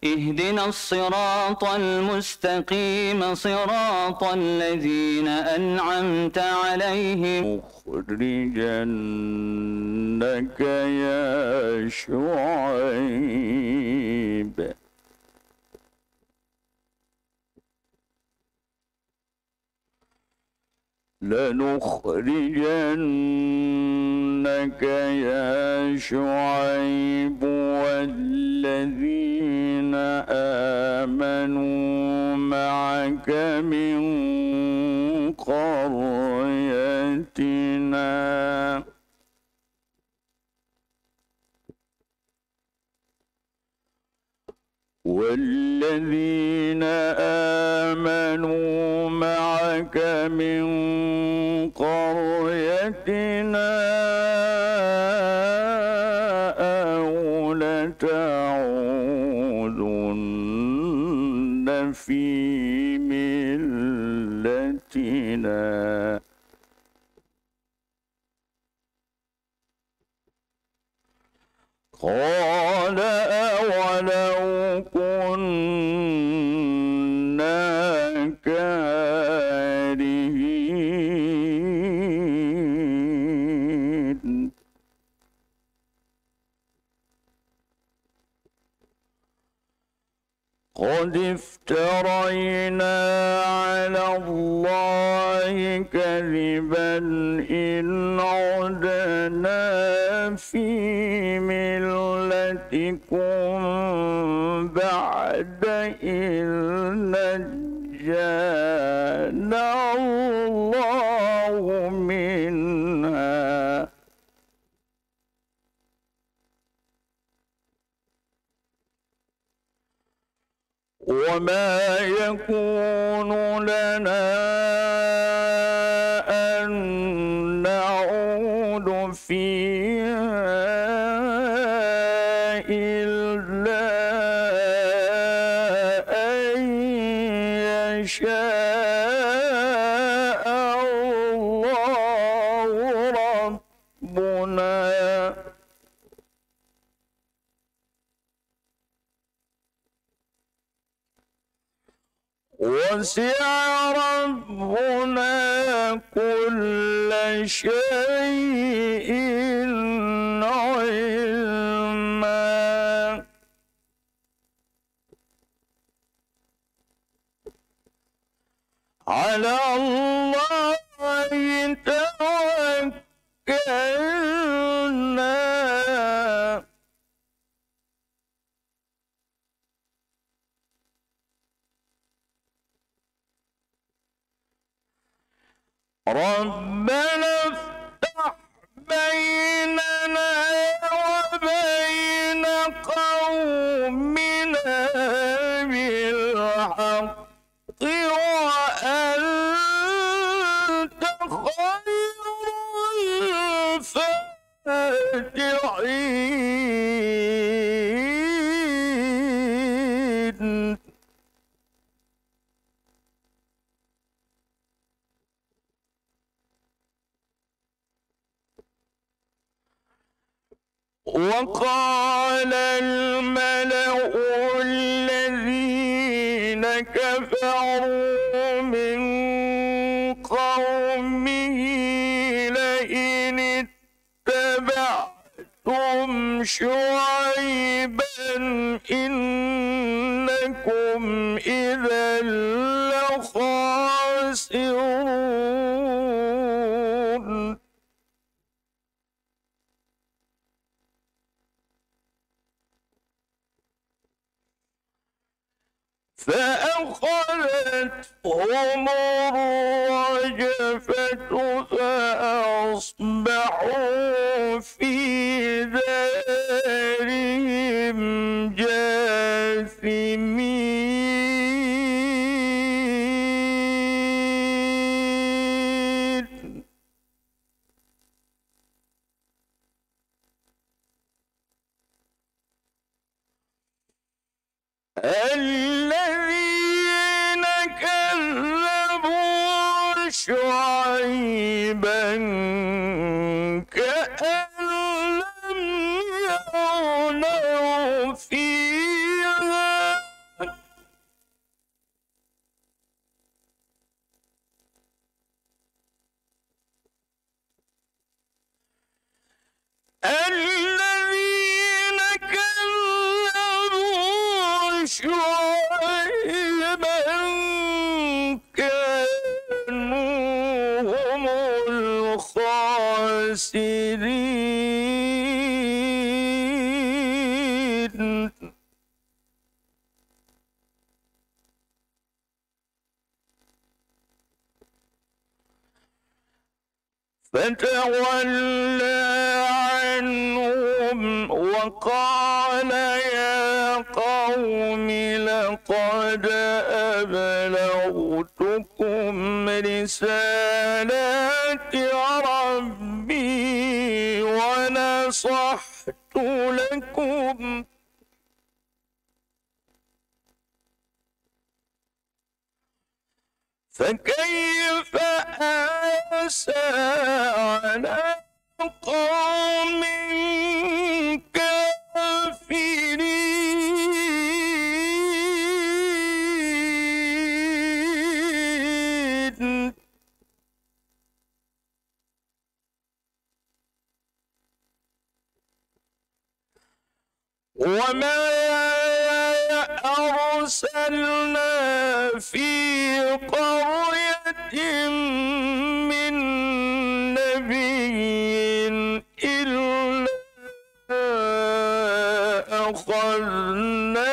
اهدنا الصراط المستقيم صراط الذين أنعمت عليهم لنخرجنك يا شعيب لنخرجنك يا شعيب والذين آمنوا معك من قريتنا والذين آمنوا معك من قريتنا أو لتعودن في ملتنا قال أولو كنا كارهين قد افترينا على الله كذبا إن عدنا في ملتكم بعد إذ نجانا الله منها وما يكون لنا أن نعود فيها إلا أن يشاء الله ربنا وسع ربنا كل شيء علما على الله توكلنا ربنا افتح بيننا وبين قومنا بالحق وأنت خير الفاتحين وقال الملأ الذين كفروا من قومه لئن اتبعتم شعيبا إنكم إذا لخاسرون فأخذتهم الرجفة فأصبحوا في دارهم جاثمين الذين كذبوا شعيبا كأن لم يغنوا فيها فتولى عنهم وقال يا قوم لقد أبلغتكم رسالات ربي ونصحت لكم فكيف آسى على قوم كافرين. وما أرسلنا في قرية من نبي إلا أخذنا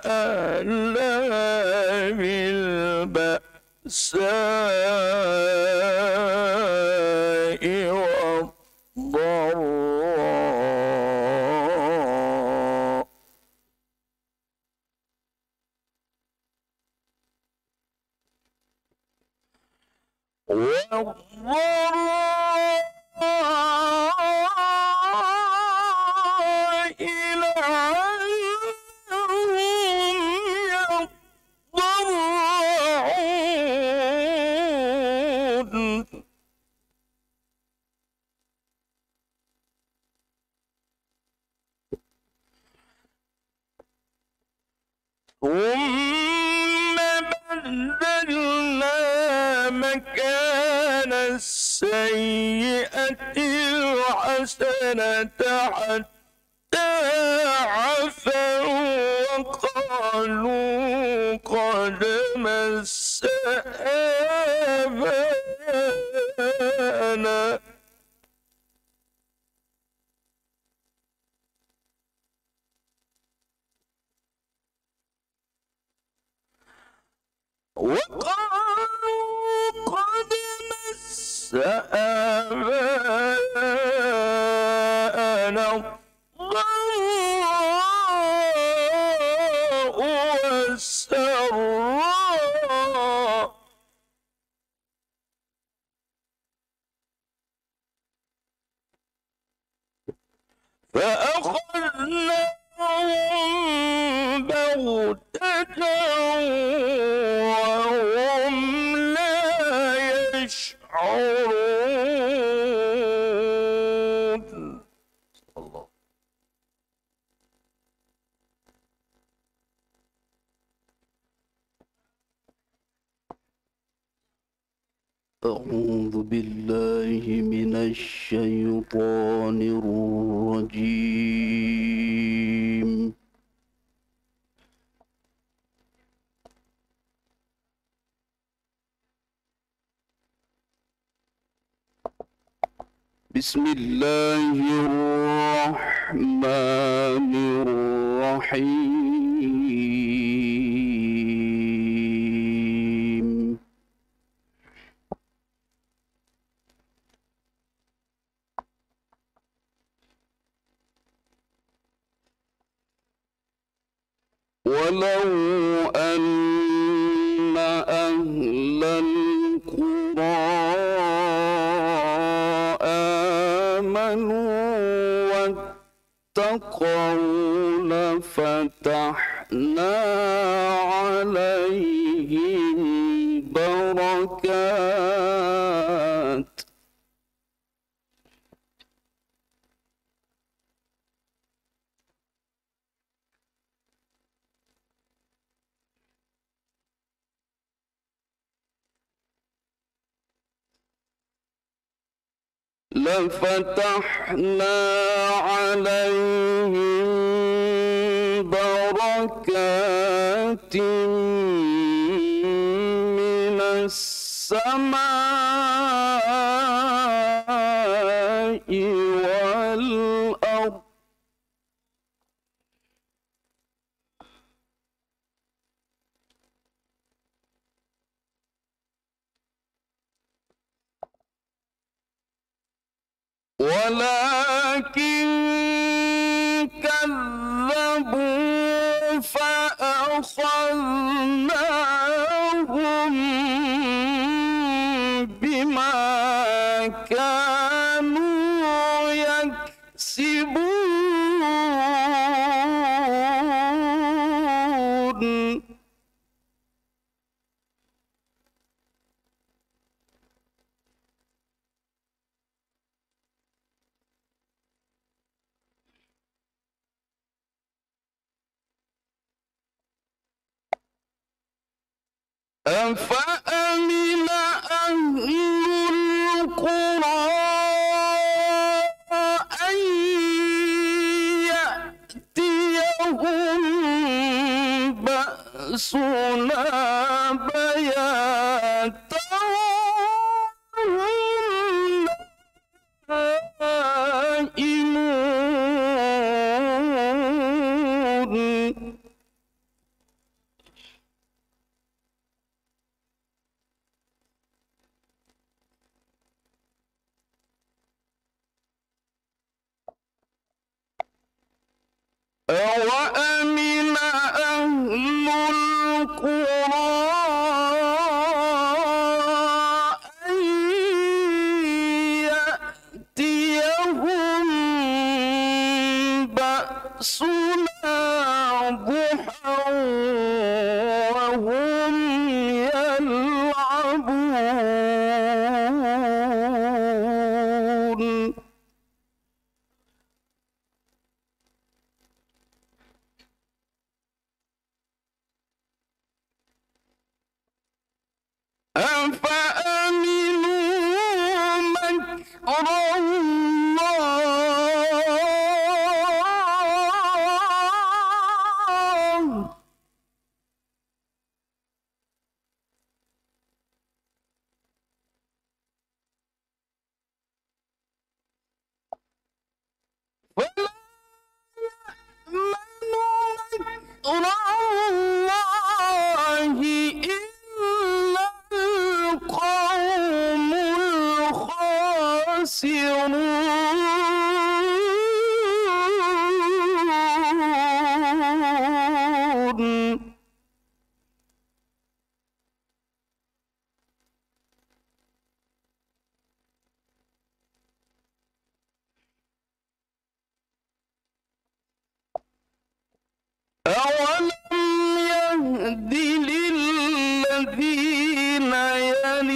أهلها بالبأساء والضراء ثم بدلنا مكان السيئة الحسنة حتى عفوا وقالوا قد مس آباءنا الضراء والسراء فأخذناهم بغتة وهم لا يشعرون. الله. أعوذ بالله من الشيطان الرجيم. بسم الله الرحمن الرحيم. ولو أن أهل القرى آمنوا واتقوا لفتحنا عليهم بركات لفتحنا عليهم بركات من السماء والأرض ولكن كذبوا بآياتنا ولكن كذبوا فأخذناهم بما كانوا يكسبون أفأمن أهل القرى أن يأتيهم بأسنا بياتا وهم نائمون أوأمن أهل القرى أن يأتيهم بأسنا ضحى وهم يلعبون أفأمنوا مكر الله فلا يأمن مكر الله إلا القوم الخاسرون أولم يهد للذين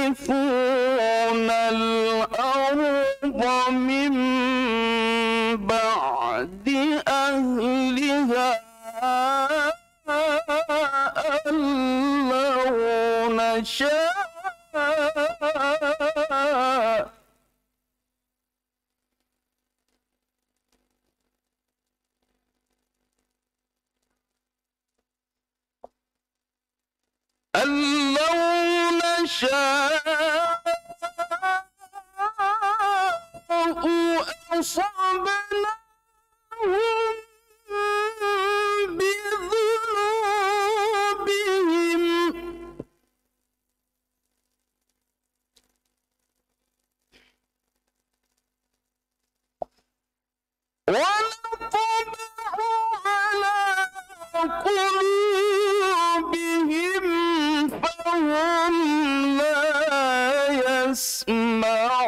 يرثون الأرض من بعد أهلها أن لو نشاء أن لو نشاء أصبناهم بذنوبهم ونطبع على قلوبهم فهم لا يسمعون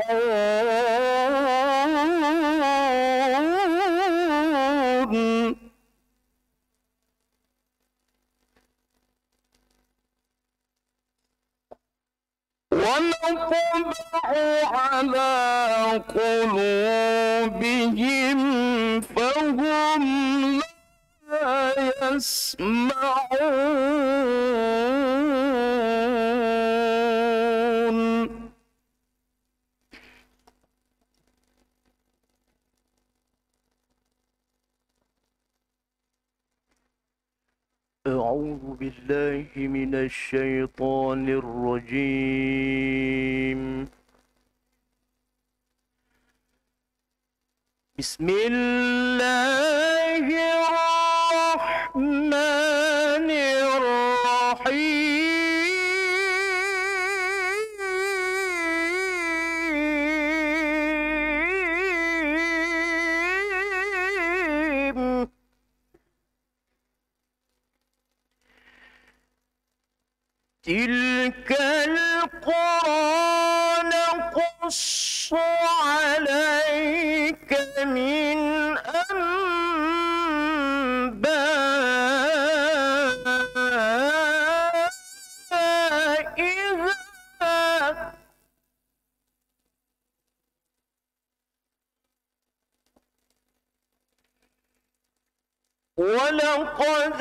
ونطبع على قلوبهم فهم لا يسمعون أعوذ بالله من الشيطان الرجيم. بسم الله الرحمن الرحيم. تلك القرى نقص عليك من أنبائها ولقد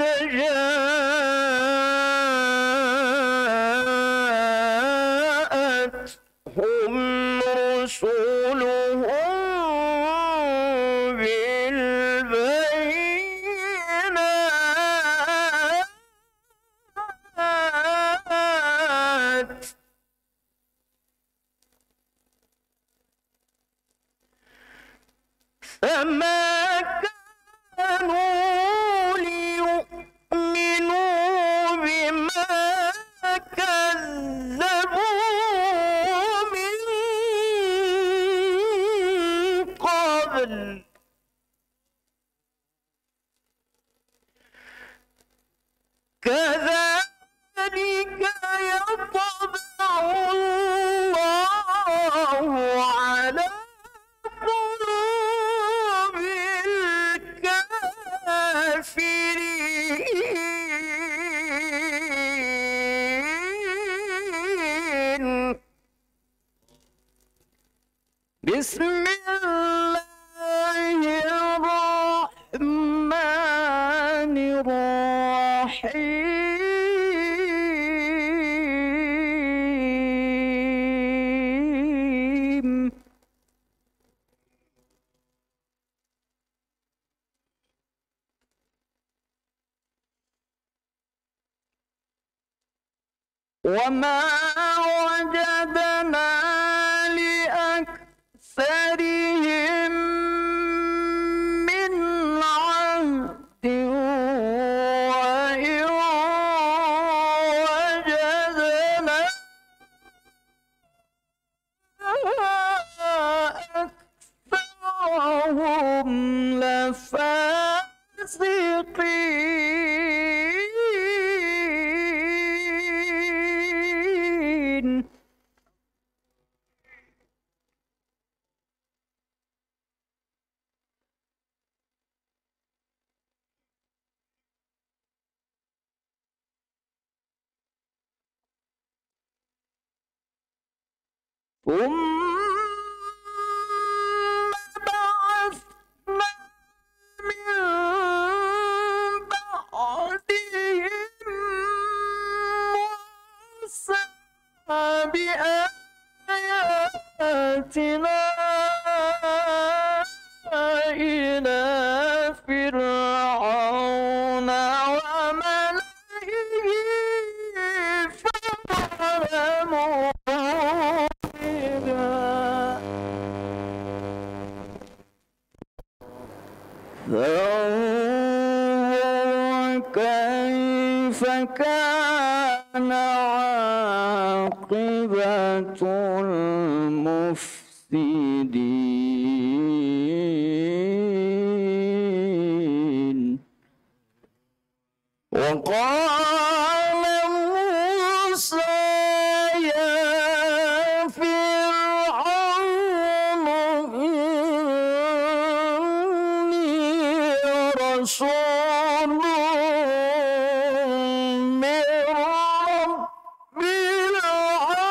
جاءتهم رسلهم بالبينات فما كانوا ليؤمنوا بما كذبوا من قبل كذلك يطبع الله على قلوب الكافرين. بسم الله الرحمن الرحيم. وما وجدنا لأكثرهم من عهد وإن وجدنا أكثرهم لفاسقين. ثم بعثنا من بعدهم موسى بآياتنا إلى فرعون وملئه فظلموا فانظر كيف كان عاقبة المفسدين. وقال موسى يا فرعون إني رسول من رب العالمين.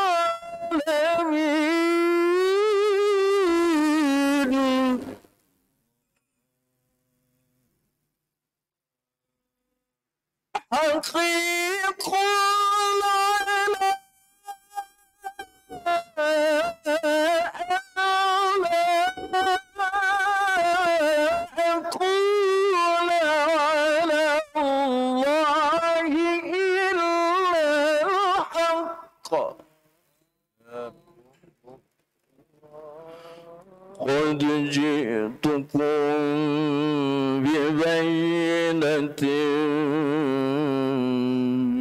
حقيق على أقول على الله إلا الحق. قد جئتكم ببينة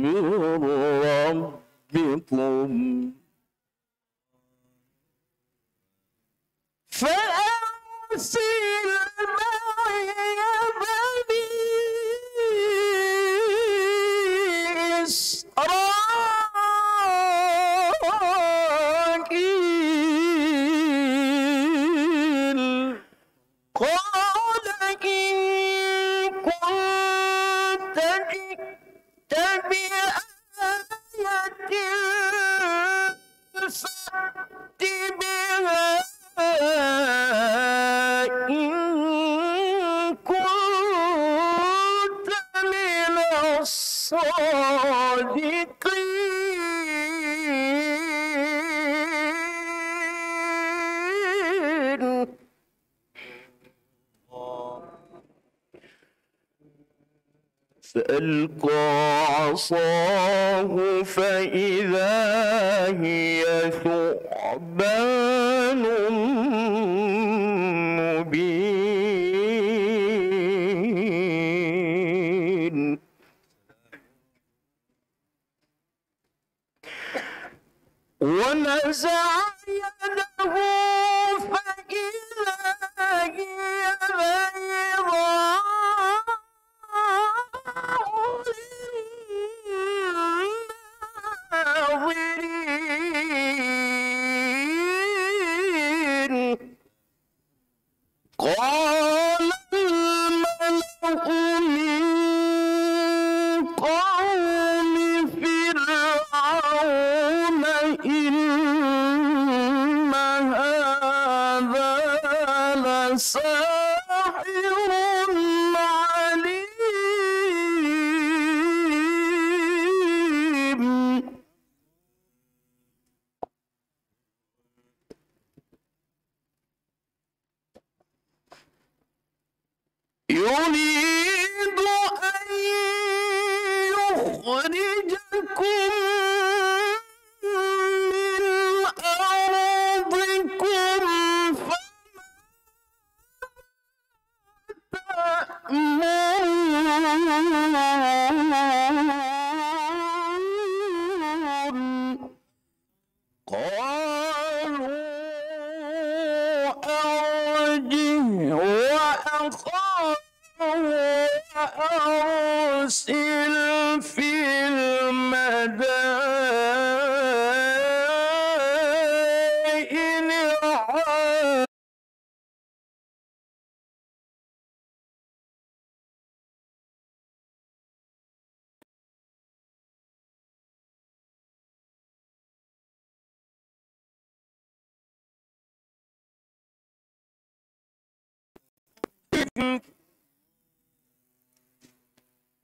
من ربكم فأرسل معي بني إسرائيل الصادقين. فألقى عصاه فإذا هي ثعبان مبين ونزع يده فإذا هي بيضاء للناظرين. قال الملأ من قوم فرعون إن هذا لساحر عليم. يريد أن يخرجكم من أرضكم فَتَأْمُرُونَ. قالوا أرجه وأخاه وأرسل في المدائن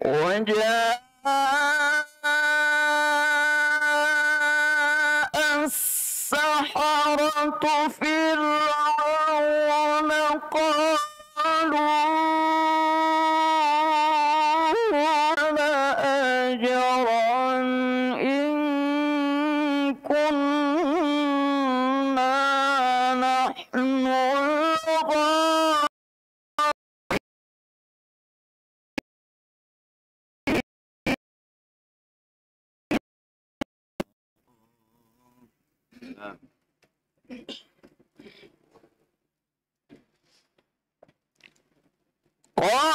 وجاء السحرة فرعون قالوا لأجرا إن كنا نحن الغالبين. قال